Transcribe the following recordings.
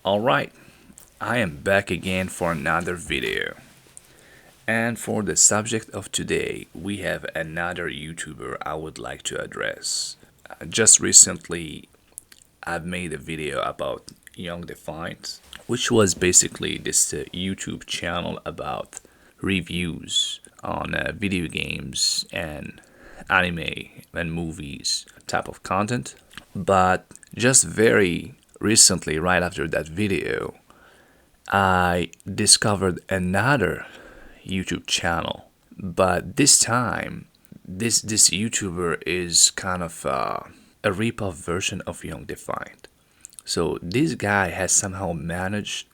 Alright, I am back again for another video. And for the subject of today, we have another YouTuber I would like to address. Just recently, I've made a video about Young Defiant, which was basically this YouTube channel about reviews on video games and anime and movies type of content. But just very recently, right after that video, I discovered another YouTube channel, but this time, this YouTuber is kind of a rip-off version of Young Defiant. So this guy has somehow managed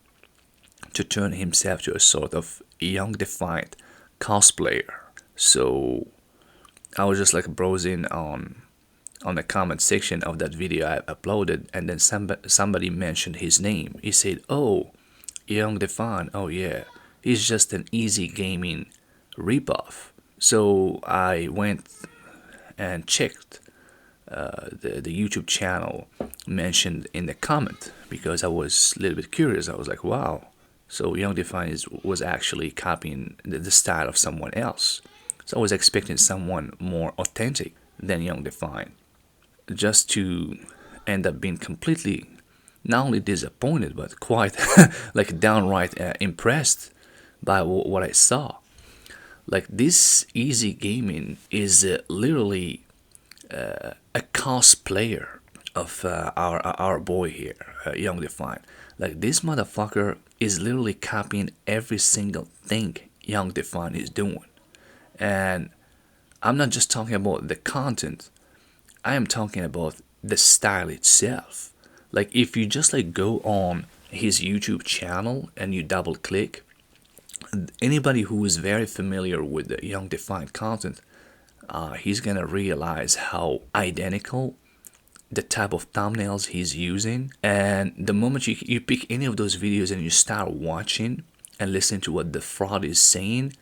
to turn himself to a sort of Young Defiant cosplayer. So I was just like browsing on the comment section of that video I uploaded, and then somebody mentioned his name. He said, "Oh, Young Defiant. Oh yeah, he's just an easy gaming ripoff." So I went and checked the YouTube channel mentioned in the comment because I was a little bit curious. I was like, wow. So Young Defiant was actually copying the style of someone else. So I was expecting someone more authentic than Young Defiant, just to end up being completely not only disappointed but quite like downright impressed by what I saw. Like this easy gaming is literally a cosplayer of our boy here, Young Defiant. Like this motherfucker is literally copying every single thing Young Defiant is doing, and I'm not just talking about the content. I am talking about the style itself. Like if you just like go on his YouTube channel and you double click, anybody who is very familiar with the Young Defiant content, he's gonna realize how identical the type of thumbnails he's using. And the moment you pick any of those videos and you start watching and listen to what the fraud is saying,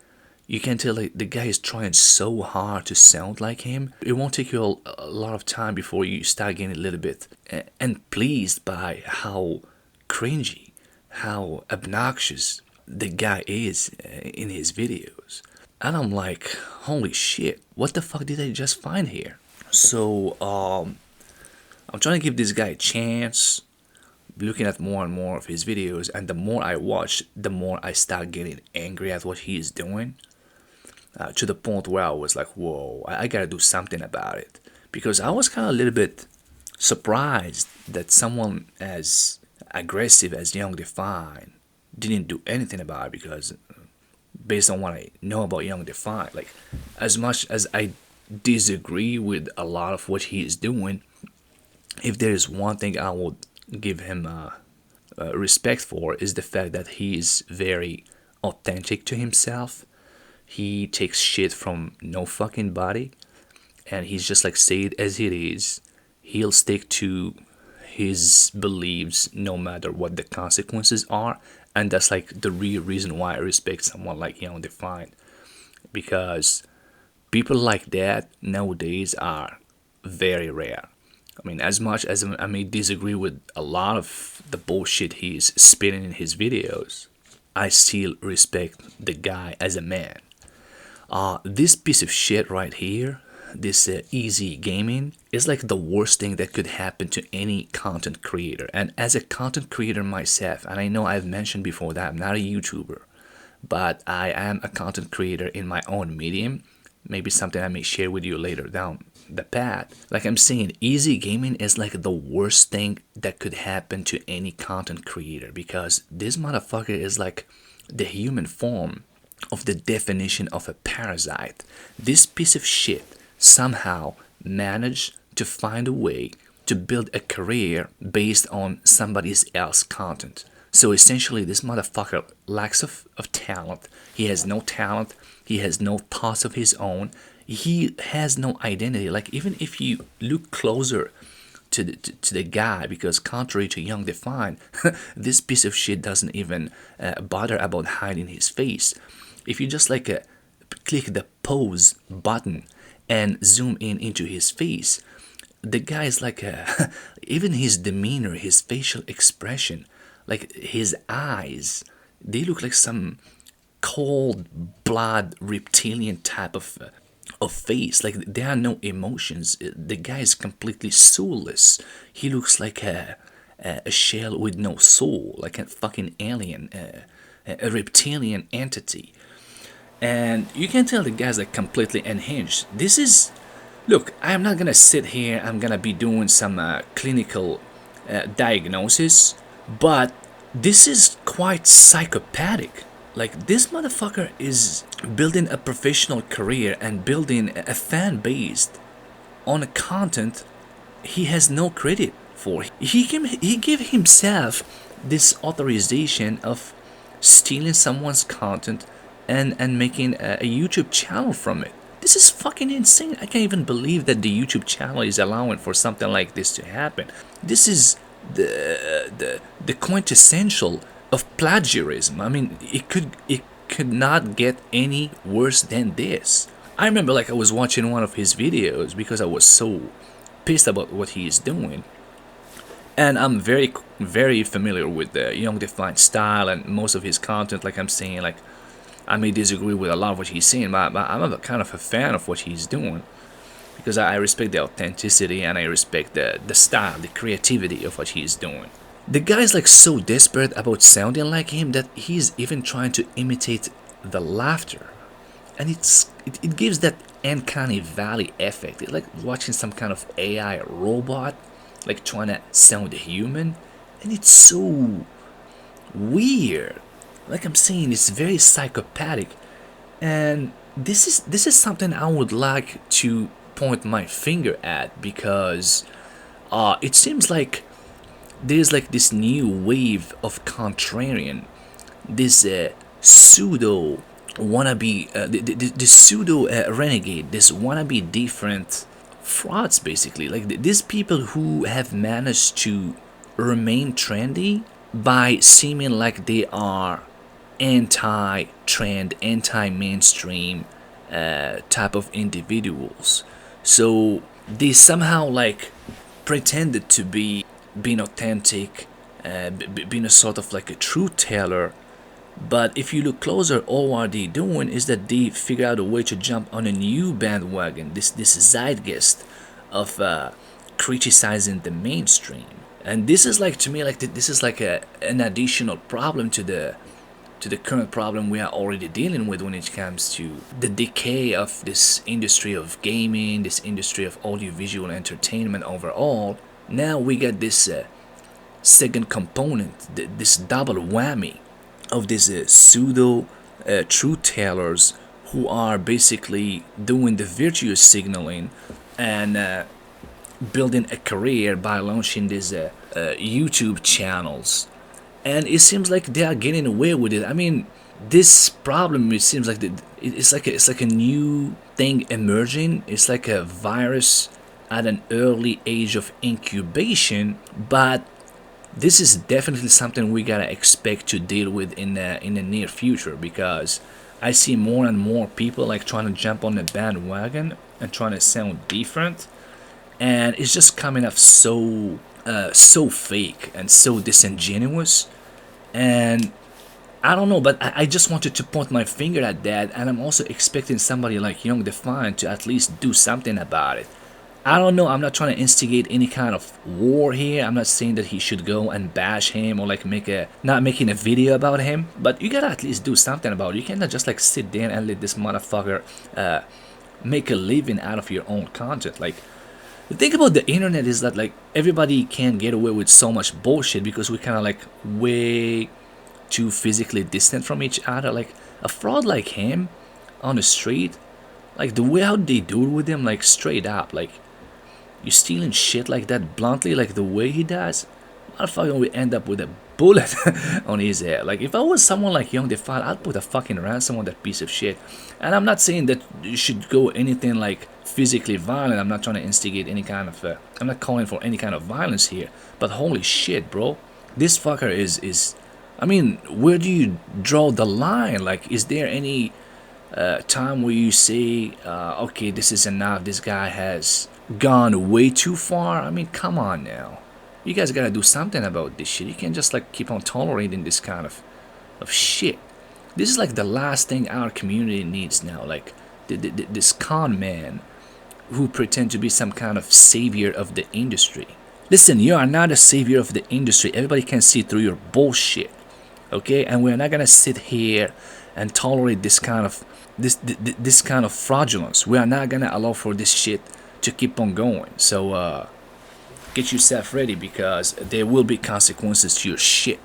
you can tell like the guy is trying so hard to sound like him. It won't take you a lot of time before you start getting a little bit and pleased by how cringy, how obnoxious the guy is in his videos. And I'm like, holy shit, what the fuck did I just find here? So I'm trying to give this guy a chance, looking at more and more of his videos, and the more I watch, the more I start getting angry at what he is doing. To the point where I was like, whoa, I gotta do something about it. Because I was kind of a little bit surprised that someone as aggressive as Young Defiant didn't do anything about it. Because based on what I know about Young Defiant, like as much as I disagree with a lot of what he is doing, if there is one thing I would give him respect for is the fact that he is very authentic to himself. He takes shit from no fucking body, and he's just like say it as it is. He'll stick to his beliefs no matter what the consequences are, and that's like the real reason why I respect someone like Young Defiant, because people like that nowadays are very rare. I mean, as much as I may disagree with a lot of the bullshit he's spitting in his videos, I still respect the guy as a man. This piece of shit right here, this easy gaming, is like the worst thing that could happen to any content creator. And as a content creator myself, and I know I've mentioned before that I'm not a YouTuber, but I am a content creator in my own medium. Maybe something I may share with you later down the path. Like I'm saying, easy gaming is like the worst thing that could happen to any content creator, because this motherfucker is like the human form of the definition of a parasite. This piece of shit somehow managed to find a way to build a career based on somebody else's content. So essentially, this motherfucker lacks of talent. He has no talent. He has no thoughts of his own. He has no identity. Like even if you look closer to the guy, because contrary to Young Defiant, this piece of shit doesn't even bother about hiding his face. If you just like click the pose button and zoom in into his face, the guy is like even his demeanor, his facial expression Like his eyes, they look like some cold blood reptilian type of face. Like there are no emotions. The guy is completely soulless. He looks like a shell with no soul, like a fucking alien, a reptilian entity. And you can tell the guy's like completely unhinged. This is, look, I'm not gonna sit here, I'm gonna be doing some clinical diagnosis, but this is quite psychopathic. Like, this motherfucker is building a professional career and building a fan base on a content he has no credit for. He gave himself this authorization of stealing someone's content and making a YouTube channel from it. This is fucking insane. I can't even believe that the YouTube channel is allowing for something like this to happen. This is the quintessential of plagiarism. I mean, it could not get any worse than this. I remember like I was watching one of his videos because I was so pissed about what he is doing. And I'm very familiar with the Young Defiant style and most of his content. Like I'm saying, like I may disagree with a lot of what he's saying, but I'm a kind of a fan of what he's doing because I respect the authenticity and I respect the style, the creativity of what he's doing. The guy's like so desperate about sounding like him that he's even trying to imitate the laughter, and it gives that uncanny valley effect. It's like watching some kind of AI robot, like trying to sound human, and it's so weird. Like I'm saying, it's very psychopathic, and this is something I would like to point my finger at because it seems like there's like this new wave of contrarian, this pseudo wannabe, the pseudo renegade, this wannabe different frauds basically. Like these people who have managed to remain trendy by seeming like they are anti-trend, anti-mainstream type of individuals. So they somehow like pretended to be being authentic, being a sort of like a truth teller. But if you look closer, all what they doing is that they figure out a way to jump on a new bandwagon, this zeitgeist of criticizing the mainstream. And this is like to me like this is like an additional problem to the current problem we are already dealing with when it comes to the decay of this industry of gaming, this industry of audiovisual entertainment overall. Now we got this second component, this double whammy of these pseudo truth tellers who are basically doing the virtuous signaling and building a career by launching these YouTube channels. And it seems like they are getting away with it. I mean, this problem, it seems like it's like a new thing emerging. It's like a virus at an early age of incubation, but this is definitely something we gotta expect to deal with in the near future because I see more and more people like trying to jump on the bandwagon and trying to sound different, and it's just coming off so fake and so disingenuous. And I don't know, but I just wanted to point my finger at that, and I'm also expecting somebody like Young Defiant to at least do something about it. I don't know, I'm not trying to instigate any kind of war here. I'm not saying that he should go and bash him or like not making a video about him, but you gotta at least do something about it. You cannot just like sit there and let this motherfucker make a living out of your own content. Like, the thing about the internet is that like everybody can get away with so much bullshit because we kind of like way too physically distant from each other. Like a fraud like him on the street, like the way how they do it with him, like straight up, like you stealing shit like that bluntly, like the way he does, motherfucker will end up with a bullet on his head. Like if I was someone like Young Defiant, I'd put a fucking ransom on that piece of shit. And I'm not saying that you should go anything like physically violent. I'm not trying to instigate any kind of I'm not calling for any kind of violence here, but holy shit, bro, this fucker is I mean, where do you draw the line? Like, is there any time where you say okay, this is enough, this guy has gone way too far? I mean, come on now. You guys gotta do something about this shit. You can't just like keep on tolerating this kind of shit. This is like the last thing our community needs now. Like this con man who pretend to be some kind of savior of the industry. Listen, you are not a savior of the industry. Everybody can see through your bullshit. Okay, and we're not gonna sit here and tolerate this kind of fraudulence. We are not gonna allow for this shit to keep on going. So get yourself ready because there will be consequences to your shit.